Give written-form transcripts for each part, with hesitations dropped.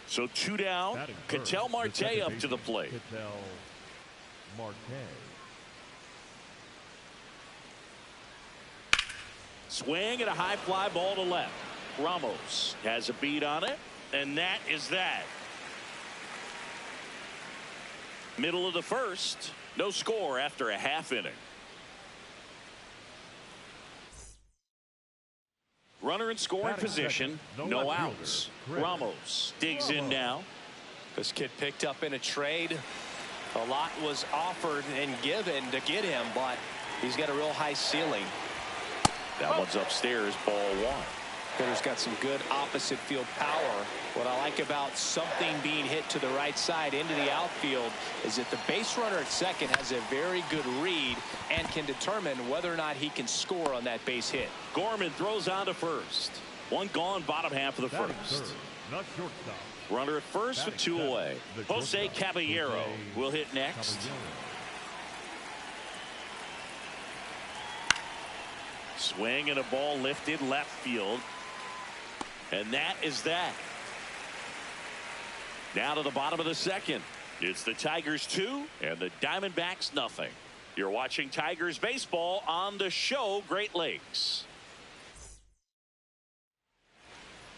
So 2 down. Ketel Marte up to the plate. Swing and a high fly ball to left. Ramos has a beat on it, and that is that. Middle of the first. No score after a half inning. Runner in scoring position. No outs. Ramos digs in now. This kid picked up in a trade. A lot was offered and given to get him, but he's got a real high ceiling. That one's upstairs, ball 1. Hitter's got some good opposite field power. What I like about something being hit to the right side into the outfield is that the base runner at second has a very good read and can determine whether or not he can score on that base hit. Gorman throws on to first. 1 gone, bottom half of the first. Runner at first with 2 away. Jose Caballero will hit next. Swing and a ball lifted left field. And that is that. Now to the bottom of the second. It's the Tigers 2 and the Diamondbacks nothing. You're watching Tigers baseball on the show Great Lakes.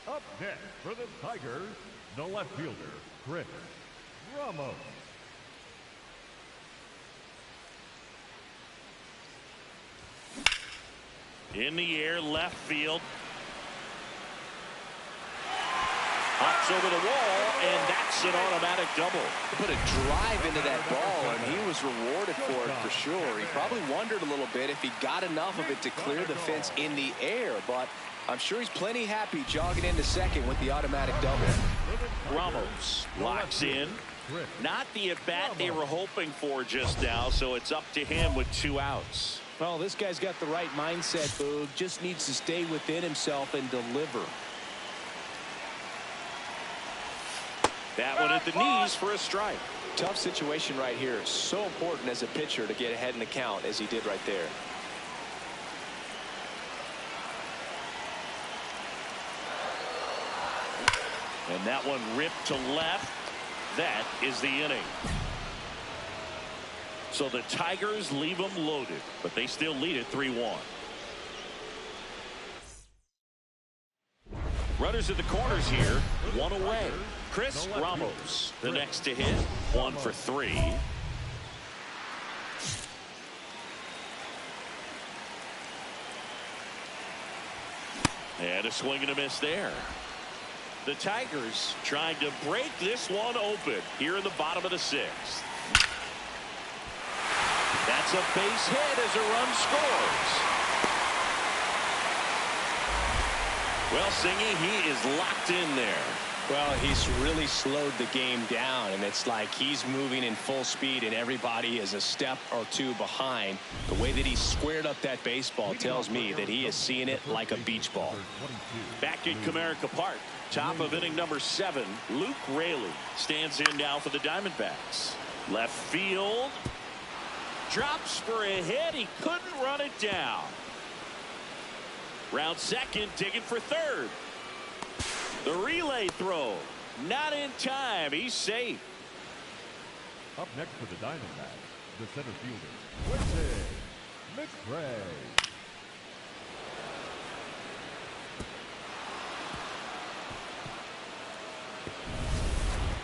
Up next for the Tigers, the left fielder, Chris Ramos. In the air, left field. Hops over the wall, and that's an automatic double. Put a drive into that ball, and he was rewarded for it for sure. He probably wondered a little bit if he got enough of it to clear the fence in the air, but I'm sure he's plenty happy jogging into second with the automatic double. Ramos locks in. Not the at-bat they were hoping for just now, so it's up to him with 2 outs. Well, this guy's got the right mindset, Boog. Just needs to stay within himself and deliver. That one at the knees for a strike. Tough situation right here. So important as a pitcher to get ahead in the count as he did right there. And that one ripped to left. That is the inning. So the Tigers leave them loaded, but they still lead it 3-1. Runners at the corners here, 1 away. Chris Ramos, the next to hit, 1 for 3. And a swing and a miss there. The Tigers trying to break this one open here in the bottom of the 6th. That's a base hit as a run scores. Well, Singy, he is locked in there. Well, he's really slowed the game down, and it's like he's moving in full speed and everybody is a step or 2 behind. The way that he squared up that baseball tells me that he is seeing it like a beach ball. Back at Comerica Park, top of inning number 7, Luke Raley stands in now for the Diamondbacks. Left field. Drops for a hit. He couldn't run it down. Round second, digging for third. The relay throw. Not in time. He's safe. Up next for the Diamondbacks, the center fielder, Quincy McCray.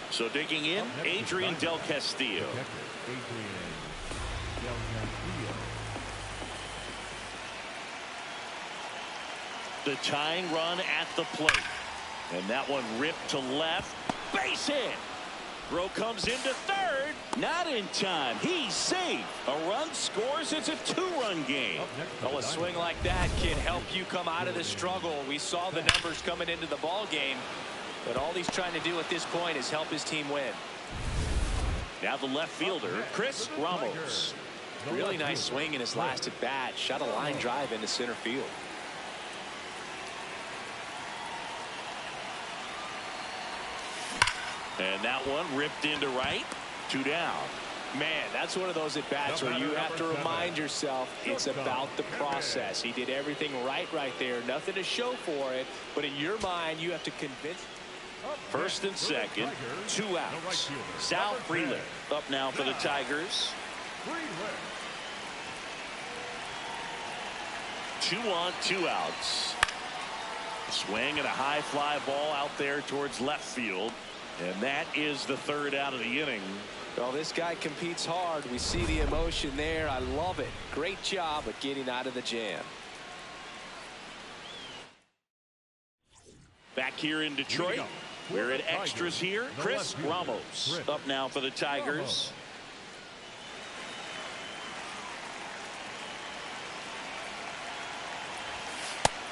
So digging in, Adrian Del Castillo. The tying run at the plate. And that one ripped to left. Base hit. Throw comes into third. Not in time. He's safe. A run scores. It's a 2-run game. Well, a swing like that can help you come out of the struggle. We saw the numbers coming into the ball game. But all he's trying to do at this point is help his team win. Now the left fielder, Chris Ramos. Really nice swing in his last at bat. Shot a line drive into center field. And that one ripped into right. 2 down. Man, that's one of those at bats where you have to remind yourself it's about the process. He did everything right there. Nothing to show for it. But in your mind, you have to convince. First and second, 2 outs. Sal Freeland up now for the Tigers. 2 on, 2 outs. Swing and a high fly ball out there towards left field. And that is the 3rd out of the inning. Well, this guy competes hard. We see the emotion there. I love it. Great job of getting out of the jam. Back here in Detroit, we're at extras here. Chris Ramos up now for the Tigers.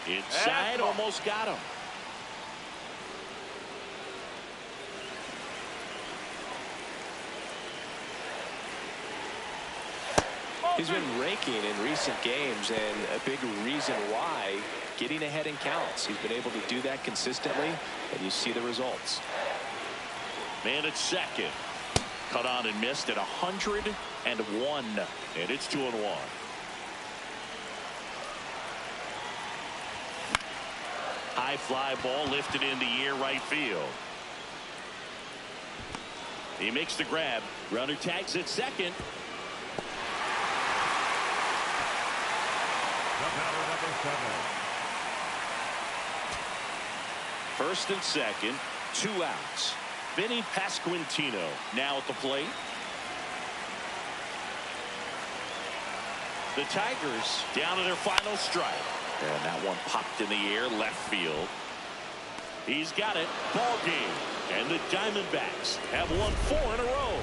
Inside, almost got him. He's been raking in recent games, and a big reason why, getting ahead in counts. He's been able to do that consistently, and you see the results. Man at second. Cut on and missed at 101, and it's 2-1. High fly ball lifted in the air right field. He makes the grab. Runner tags at second. First and second, 2 outs. Vinny Pasquantino now at the plate. The Tigers down to their final strike. And that one popped in the air left field. He's got it. Ball game. And the Diamondbacks have won 4 in a row.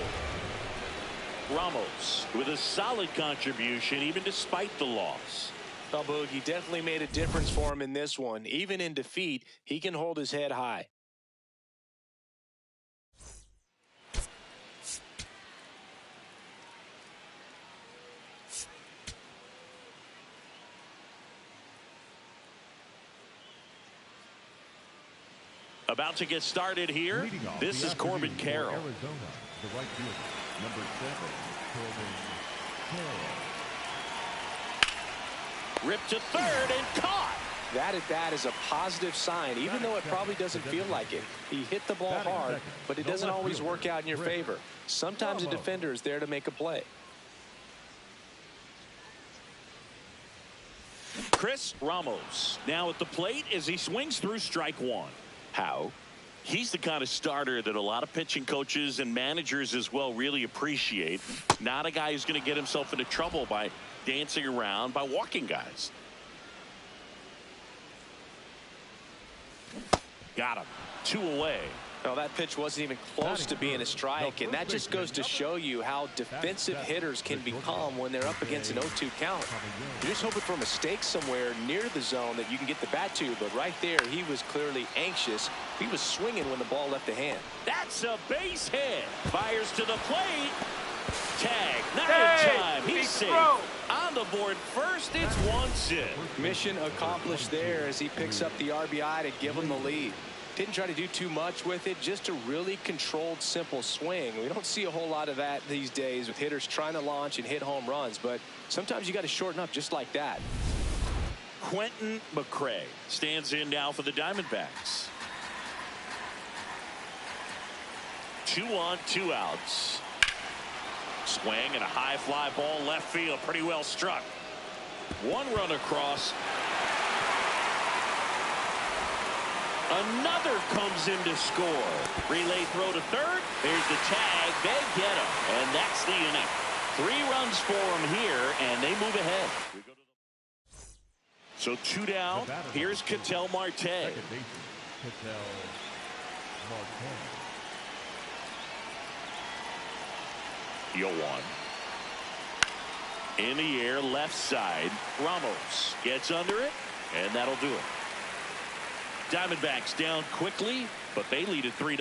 Ramos with a solid contribution even despite the loss. Well, Boogie definitely made a difference for him in this one. Even in defeat, he can hold his head high. About to get started here. This is Corbin Carroll. Arizona, the right fielder, number 7, Corbin Carroll. Ripped to third and caught. That at bat is a positive sign, even though it probably doesn't feel like it. He hit the ball hard, but it doesn't always work out in your favor. Sometimes a defender is there to make a play. Chris Ramos now at the plate as he swings through strike 1. How? He's the kind of starter that a lot of pitching coaches and managers as well really appreciate. Not a guy who's going to get himself into trouble by dancing around, by walking guys. Got him. 2 away. Well, that pitch wasn't even close to being a strike, and that just goes to show you how defensive hitters can become when they're up against an 0-2 count. You're just hoping for a mistake somewhere near the zone that you can get the bat to, but right there, he was clearly anxious. He was swinging when the ball left the hand. That's a base hit. Fires to the plate. Tag. Not in time. He's safe. On the board first, it's 1-0. Mission accomplished there as he picks up the RBI to give him the lead. Didn't try to do too much with it, just a really controlled, simple swing. We don't see a whole lot of that these days with hitters trying to launch and hit home runs, but sometimes you got to shorten up just like that. Quentin McCray stands in now for the Diamondbacks. 2 on, 2 outs. Swing and a high fly ball left field, pretty well struck. 1 run across. Another comes in to score. Relay throw to third. There's the tag. They get him. And that's the inning. 3 runs for him here, and they move ahead. So 2 down. Here's Ketel Marte. Second baseman, Ketel Marte. 0-1. In the air, left side. Ramos gets under it, and that'll do it. Diamondbacks down quickly, but they lead at 3-0.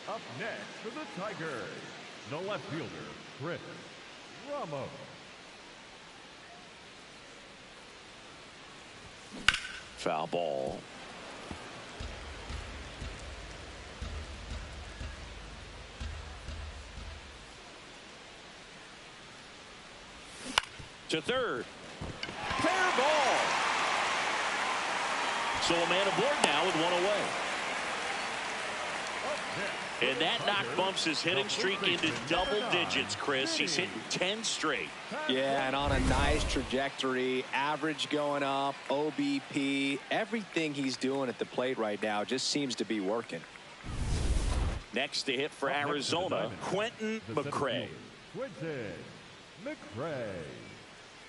Up next for the Tigers, the left fielder, Chris Ramos. Foul ball. To third. Fair ball. So a man aboard now with one away. And that knock bumps his hitting streak into double digits, Chris. He's hitting 10 straight. Yeah, and on a nice trajectory, average going up, OBP, everything he's doing at the plate right now just seems to be working. Next to hit for Arizona, Quentin McCray. Quentin McCray.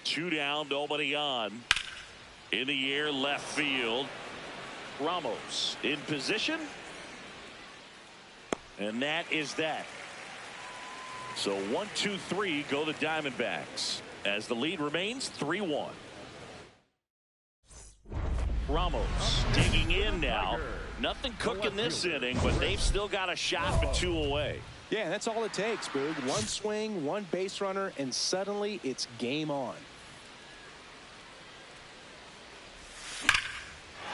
2 down, nobody on. In the air, left field. Ramos in position. And that is that. So 1, 2, 3 go the Diamondbacks as the lead remains 3-1. Ramos digging in now. Nothing cooking this inning, but they've still got a shot with 2 away. Yeah, that's all it takes, Boog. One swing, one base runner, and suddenly it's game on.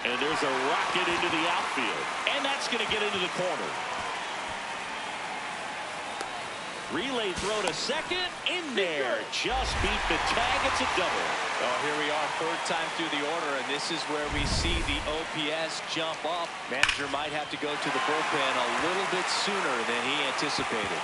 And there's a rocket into the outfield. And that's going to get into the corner. Relay throw to second. In there. Just beat the tag. It's a double. Oh, here we are, third time through the order, and this is where we see the OPS jump up. Manager might have to go to the bullpen a little bit sooner than he anticipated.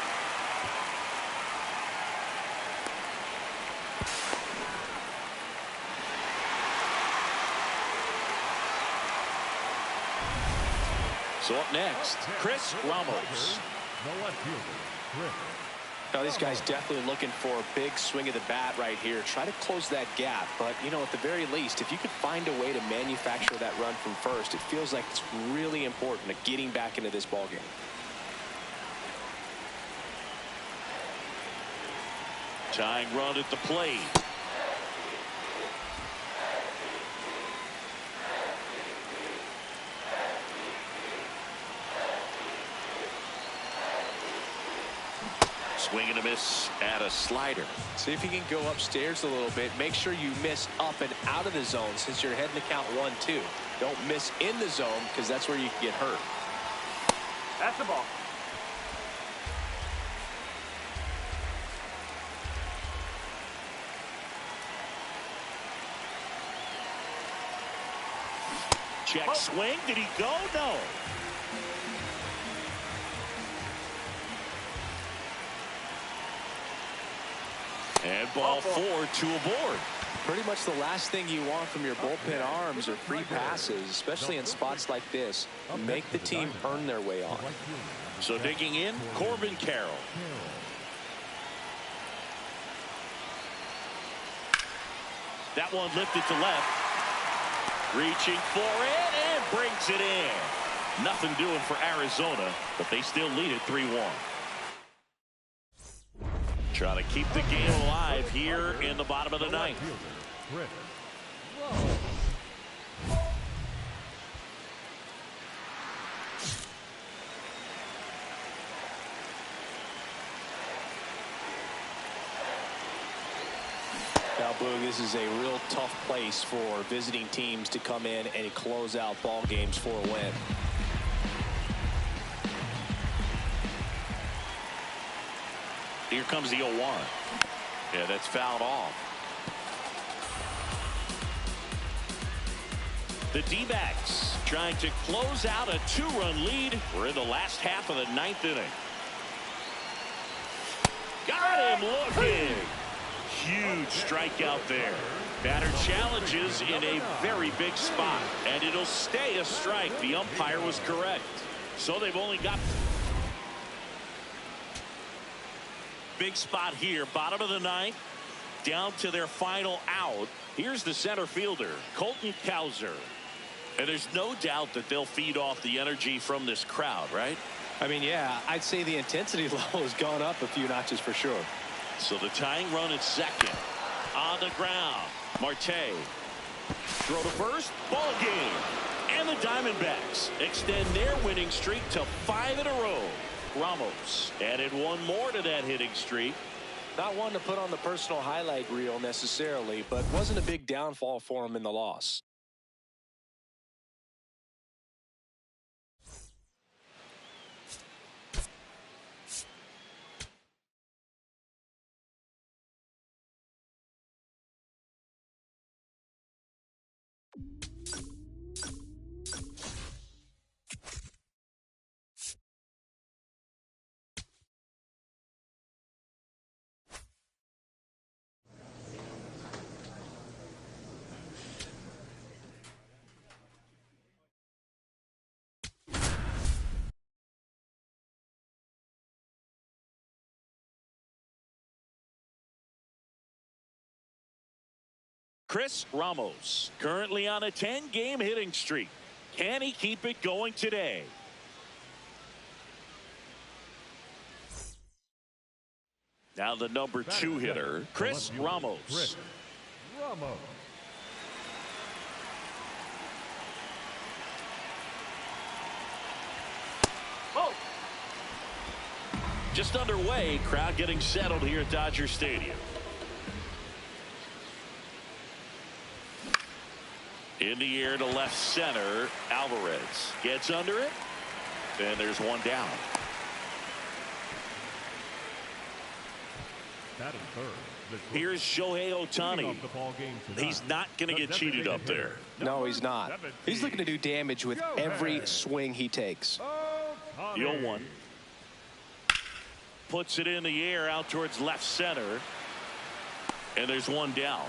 So up next, Chris Ramos. The left fielder, Chris. Now, these guys definitely looking for a big swing of the bat right here. Try to close that gap. But, you know, at the very least, if you could find a way to manufacture that run from first, it feels like it's really important to getting back into this ballgame. Tying run at the plate. Swing and a miss at a slider. See if you can go upstairs a little bit. Make sure you miss up and out of the zone since you're heading to count 1-2. Don't miss in the zone because that's where you can get hurt. That's the ball. Check swing. Did he go? No. And ball 4, 2 aboard. Pretty much the last thing you want from your bullpen arms are free passes, especially in spots like this. Make the team earn their way on. So digging in, Corbin Carroll. That one lifted to left. Reaching for it and brings it in. Nothing doing for Arizona, but they still lead it 3-1. Trying to keep the game alive here in the bottom of the ninth. Now, Boog, this is a real tough place for visiting teams to come in and close out ball games for a win. Here comes the 0-1. Yeah, that's fouled off. The D-backs trying to close out a 2-run lead. We're in the last half of the 9th inning. Got him looking. Huge strikeout there. Batter challenges in a very big spot, and it'll stay a strike. The umpire was correct. So they've only got big spot here, bottom of the 9th, down to their final out. Here's the center fielder, Colton Cowser. And there's no doubt that they'll feed off the energy from this crowd, right? I mean, yeah, I'd say the intensity level has gone up a few notches for sure. So the tying run at second. On the ground, Marte. Throw to first, ball game. And the Diamondbacks extend their winning streak to 5 in a row. Ramos added one more to that hitting streak. Not one to put on the personal highlight reel necessarily, but wasn't a big downfall for him in the loss. Chris Ramos, currently on a 10-game hitting streak. Can he keep it going today? Now the number 2 hitter, Chris Ramos. Chris Ramos. Oh! Just underway, crowd getting settled here at Dodger Stadium. In the air to left center, Alvarez gets under it, and there's one down. That is third. Here's Shohei Ohtani. He's not going to get cheated up there. No, he's not. He's looking to do damage with every swing he takes. The 0-1. Puts it in the air out towards left center, and there's one down.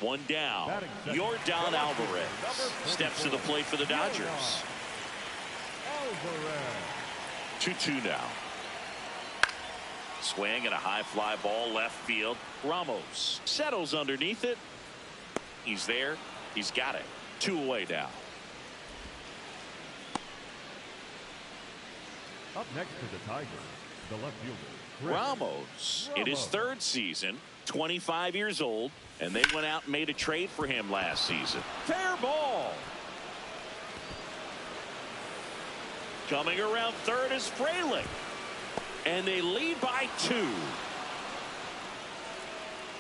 One down. Yordan Alvarez steps to the plate for the Dodgers. 2-2 now. Swing and a high fly ball left field. Ramos settles underneath it. He's there. He's got it. 2 away now. Up next to the Tigers, the left fielder, Chris Ramos in his 3rd season, 25 years old, and they went out and made a trade for him last season. Fair ball. Coming around third is Frelick, and they lead by 2.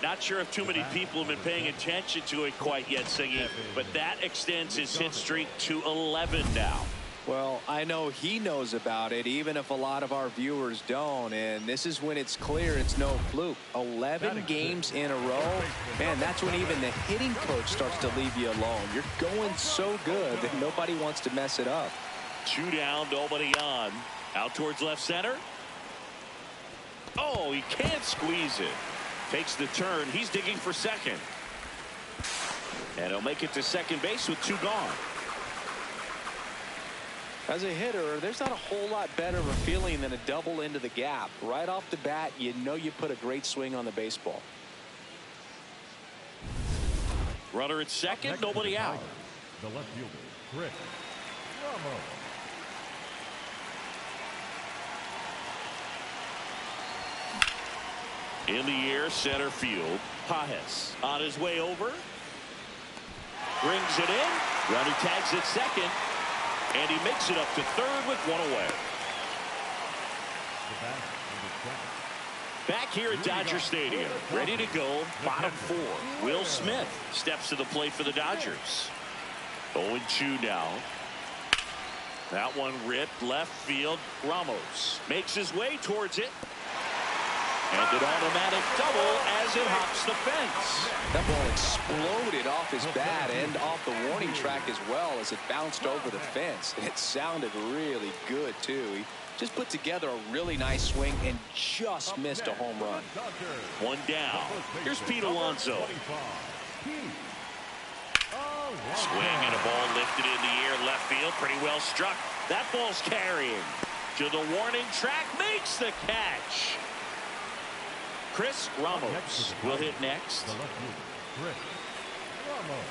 Not sure if too many people have been paying attention to it quite yet, Siggy, but that extends his hit streak to 11 now. Well, I know he knows about it, even if a lot of our viewers don't. And this is when it's clear it's no fluke. 11 games in a row. Man, that's when even the hitting coach starts to leave you alone. You're going so good that nobody wants to mess it up. 2 down, nobody on. Out towards left center. Oh, he can't squeeze it. Takes the turn. He's digging for second. And he'll make it to second base with 2 gone. As a hitter, there's not a whole lot better of a feeling than a double into the gap. Right off the bat, you know you put a great swing on the baseball. Runner at second, nobody out. The left fielder, Chris Ramos. In the air, center field. Pajes on his way over. Brings it in. Runner tags at second. And he makes it up to third with 1 away. Back here at Dodger Stadium, ready to go, bottom 4. Will Smith steps to the plate for the Dodgers. 0-2 now. That one ripped left field. Ramos makes his way towards it. And an automatic double as it hops the fence. That ball exploded off his bat and off the warning track as well as it bounced over the fence. And it sounded really good, too. He just put together a really nice swing and just missed a home run. 1 down. Here's Pete Alonso. Swing and a ball lifted in the air left field. Pretty well struck. That ball's carrying. To the warning track. Makes the catch. Chris Ramos will hit next. The left fielder, Chris Ramos.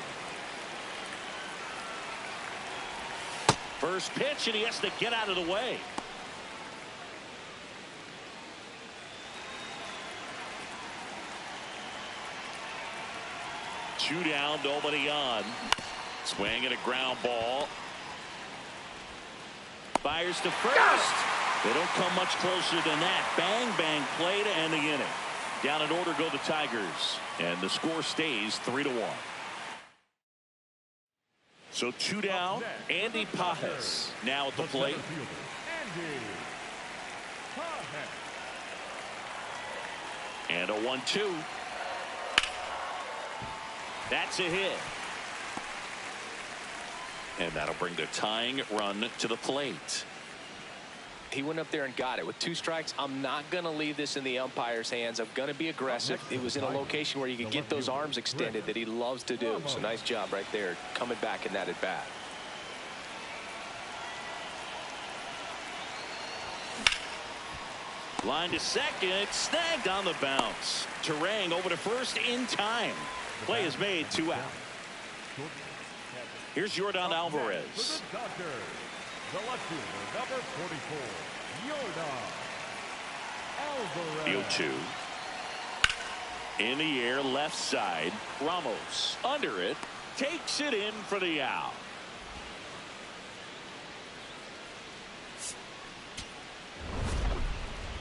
First pitch, and he has to get out of the way. Two down, nobody on. Swing and a ground ball. Fires to first. They don't come much closer than that. Bang, bang play to end the inning. Down in order go the Tigers, and the score stays 3-1. So 2 down. Andy Pajes now at the plate. And a 1-2. That's a hit. And that'll bring the tying run to the plate. He went up there and got it. With 2 strikes, I'm not going to leave this in the umpire's hands. I'm going to be aggressive. It was in a location where you could get those arms extended that he loves to do. So nice job right there coming back in that at bat. Line to second, snagged on the bounce. Terang over to first in time. Play is made, 2 out. Here's Yordan Alvarez. The Dodgers, the left fielder, number 44, Yordan Alvarez. 0-2. In the air, left side. Ramos under it. Takes it in for the out.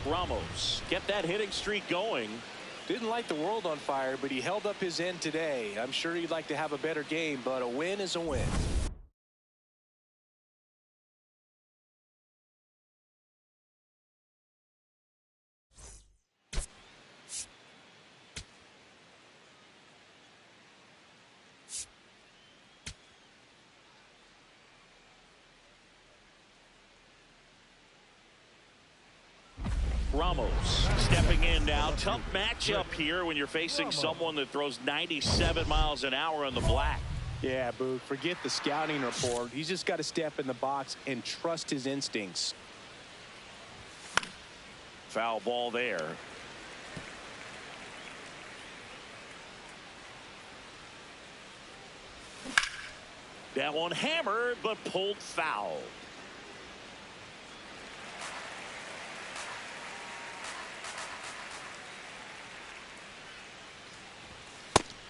Ramos get that hitting streak going. Didn't light the world on fire, but he held up his end today. I'm sure he'd like to have a better game, but a win is a win. Ramos stepping in now. Tough matchup here when you're facing someone that throws 97 miles an hour on the black. Yeah, Boog, forget the scouting report. He's just got to step in the box and trust his instincts. Foul ball there. That one hammered, but pulled foul.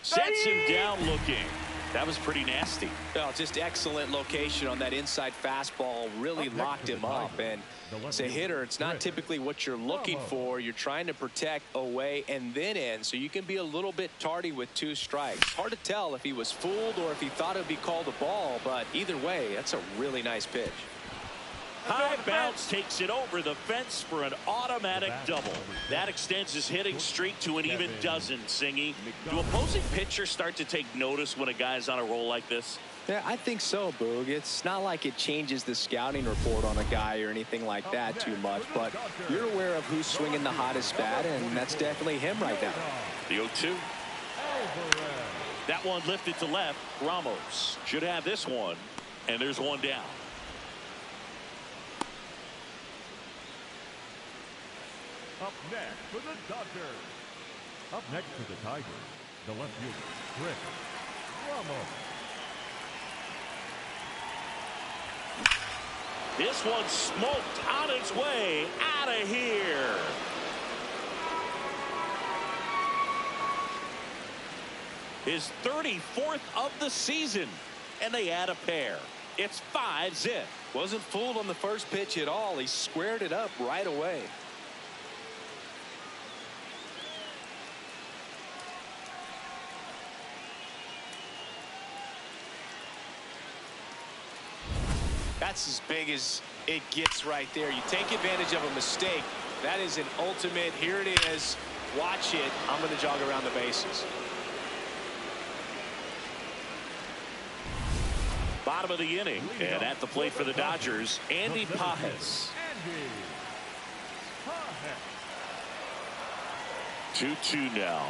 Sets him down looking. That was pretty nasty. Well, just excellent location on that inside fastball. Really locked him up. And as a hitter, it's not typically what you're looking for. You're trying to protect away and then in, so you can be a little bit tardy with 2 strikes. Hard to tell if he was fooled or if he thought it would be called a ball, but either way, that's a really nice pitch. High bounce takes it over the fence for an automatic double. That extends his hitting streak to an even dozen, Singy. Do opposing pitchers start to take notice when a guy's on a roll like this? Yeah, I think so, Boog. It's not like it changes the scouting report on a guy or anything like that too much, but you're aware of who's swinging the hottest bat, and that's definitely him right now. The 0-2. That one lifted to left. Ramos should have this one, and there's one down. Up next for the Dodgers. Up next for the Tigers, the left fielder, Ramos. This one smoked on its way out of here. His 34th of the season, and they add a pair. It's 5-zip. Wasn't fooled on the first pitch at all. He squared it up right away. That's as big as it gets right there. You take advantage of a mistake. That is an ultimate. Here it is. Watch it. I'm going to jog around the bases. Bottom of the inning, and at the plate for the Dodgers, Andy Pajes. 2-2 now.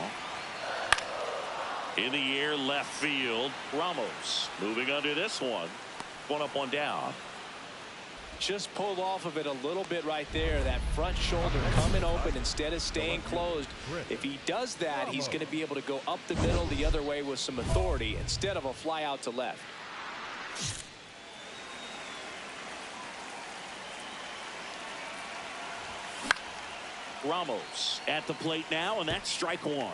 In the air, left field. Ramos moving under this one. One up, one down. Just pulled off of it a little bit right there. That front shoulder coming open instead of staying closed. If he does that, he's going to be able to go up the middle the other way with some authority instead of a fly out to left. Ramos at the plate now, and that's strike one.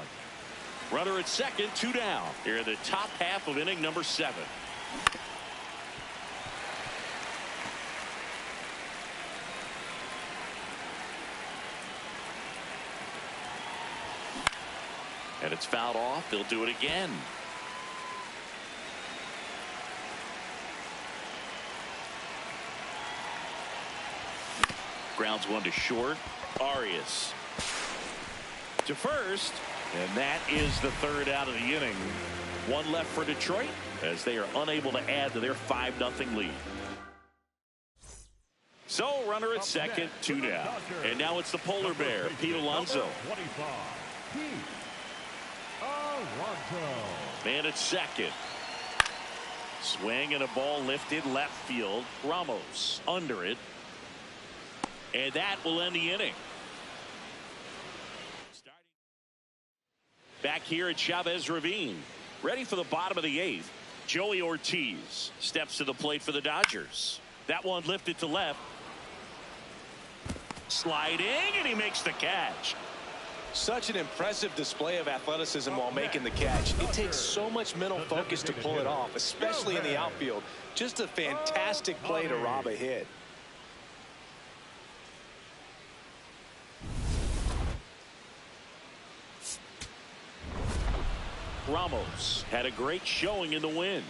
Runner at second, 2 down. Here in the top half of inning number 7. And it's fouled off. They'll do it again. Grounds one to short. Arias to first, and that is the 3rd out of the inning. One left for Detroit as they are unable to add to their 5-0 lead. So runner at second, 2 down, and now it's the polar bear, Pete Alonso. Man at second. Swing and a ball lifted left field. Ramos under it. And that will end the inning. Back here at Chavez Ravine. Ready for the bottom of the 8th. Joey Ortiz steps to the plate for the Dodgers. That one lifted to left. Sliding, and he makes the catch. Such an impressive display of athleticism while making the catch. It takes so much mental focus to pull it off, especially in the outfield. Just a fantastic play to rob a hit. Ramos had a great showing in the win.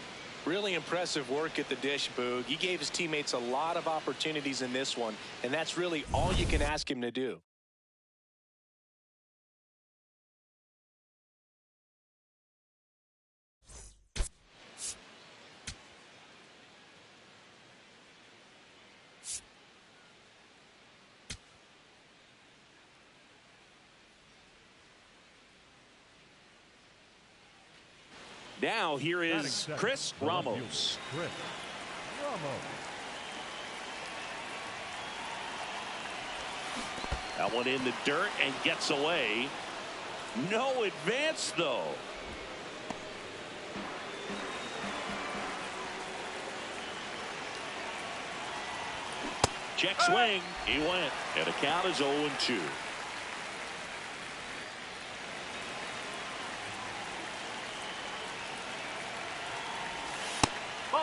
Really impressive work at the dish, Boog. He gave his teammates a lot of opportunities in this one, and that's really all you can ask him to do. Now here is Chris Ramos. Chris Ramos. That one in the dirt and gets away. No advance, though. Check swing. He went. And the count is 0-2.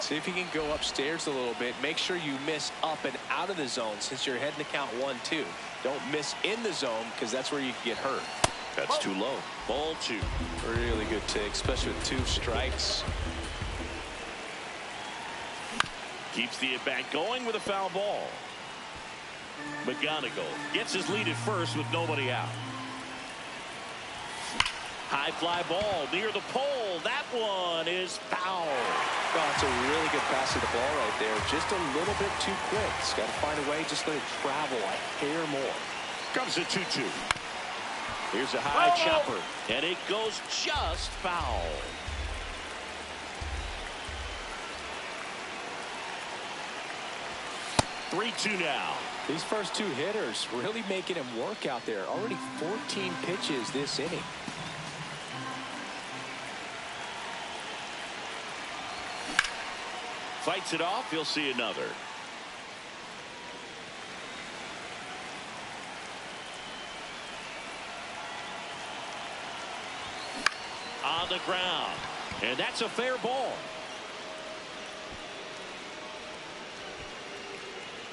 See if you can go upstairs a little bit. Make sure you miss up and out of the zone since you're heading to count 1-2. Don't miss in the zone because that's where you can get hurt. That's too low. Ball 2. Really good take, especially with 2 strikes. Keeps the at-bat going with a foul ball. McGonigal gets his lead at first with nobody out. High fly ball near the pole. That one is foul. Oh, it's a really good pass to the ball right there. Just a little bit too quick. He's got to find a way. Just let it travel a hair more. Comes a 2-2. Here's a high chopper, and it goes just foul. Three-2 now. These first 2 hitters really making him work out there. Already 14 pitches this inning. Fights it off. You'll see another. On the ground. And that's a fair ball.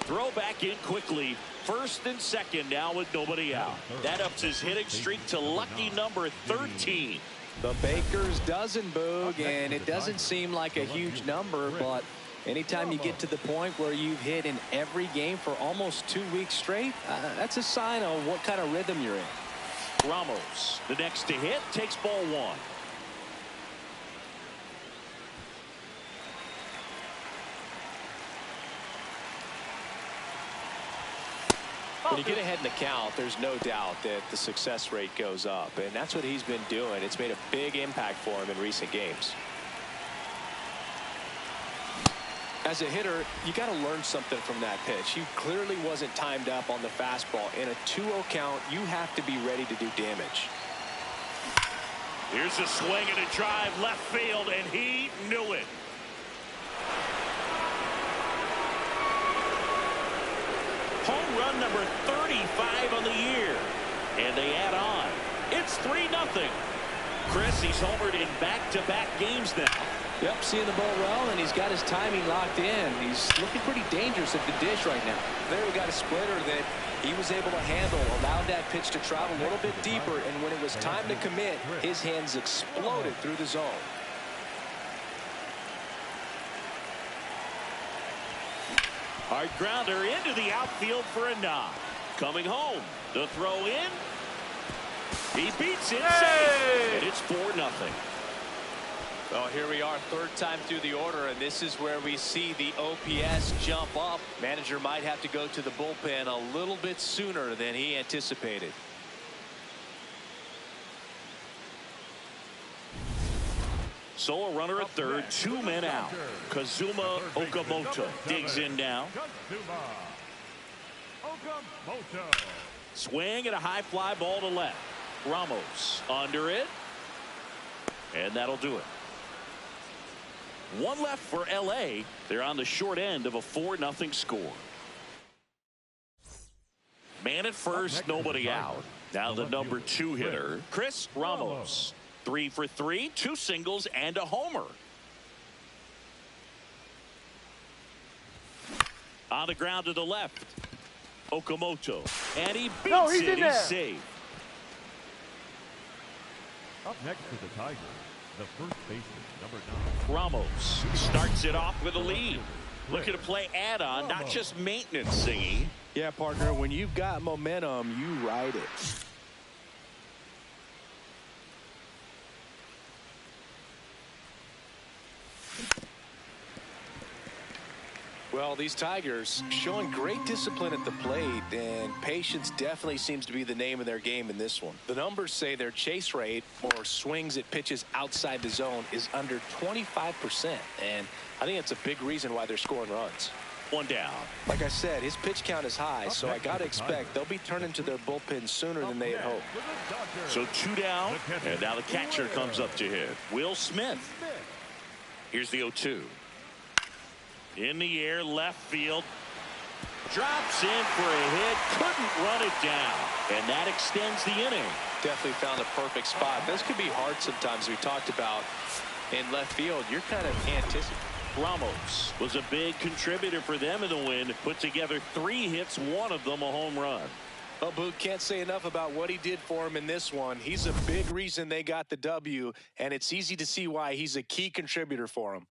Throw back in quickly. First and second now with nobody out. That ups his hitting streak to lucky number 13. The Baker's dozen, Boog, and it doesn't seem like a huge number, but anytime you get to the point where you've hit in every game for almost 2 weeks straight, that's a sign of what kind of rhythm you're in. Ramos, the next to hit, takes ball 1. When you get ahead in the count, there's no doubt that the success rate goes up, and that's what he's been doing. It's made a big impact for him in recent games. As a hitter, you got to learn something from that pitch. He clearly wasn't timed up on the fastball. In a 2-0 count, you have to be ready to do damage. Here's a swing and a drive left field, and he knew it. Home run number 35 on the year. And they add on. It's 3-0. Chris, he's homered in back-to-back games now. Yep, seeing the ball well, and he's got his timing locked in. He's looking pretty dangerous at the dish right now. There we got a splitter that he was able to handle, allowed that pitch to travel a little bit deeper, and when it was time to commit, his hands exploded through the zone. Hard grounder into the outfield for a knock. Coming home. The throw in. He beats it. Safe. And it's 4-0. Well, here we are, 3rd time through the order, and this is where we see the OPS jump up. Manager might have to go to the bullpen a little bit sooner than he anticipated. So a runner at third, 2 men out. Kazuma Okamoto digs in now. Swing and a high fly ball to left. Ramos under it. And that'll do it. One left for L.A. They're on the short end of a 4-0 score. Man at first, nobody out. Now the number 2 hitter, Chris Ramos. 3 for 3, 2 singles and a homer. On the ground to the left, Okamoto. And he beats it. He's safe. Up next to the Tigers, the first baseman, number 9. Ramos starts it off with a lead. Looking to play add-on, not just maintenance, Singy. Yeah, partner, when you've got momentum, you ride it. Well, these Tigers showing great discipline at the plate, and patience definitely seems to be the name of their game in this one. The numbers say their chase rate, or swings at pitches outside the zone, is under 25%, and I think it's a big reason why they're scoring runs. One down. Like I said, his pitch count is high, so I got to expect they'll be turning to their bullpen sooner than they had hoped. So 2 down, and now the catcher comes up to hit. Will Smith. Here's the 0-2. In the air, left field. Drops in for a hit. Couldn't run it down. And that extends the inning. Definitely found the perfect spot. This could be hard sometimes. We talked about in left field. You're kind of anticipating. Ramos was a big contributor for them in the win. Put together 3 hits, one of them a home run. Well, Boot, can't say enough about what he did for him in this one. He's a big reason they got the W, and it's easy to see why he's a key contributor for him.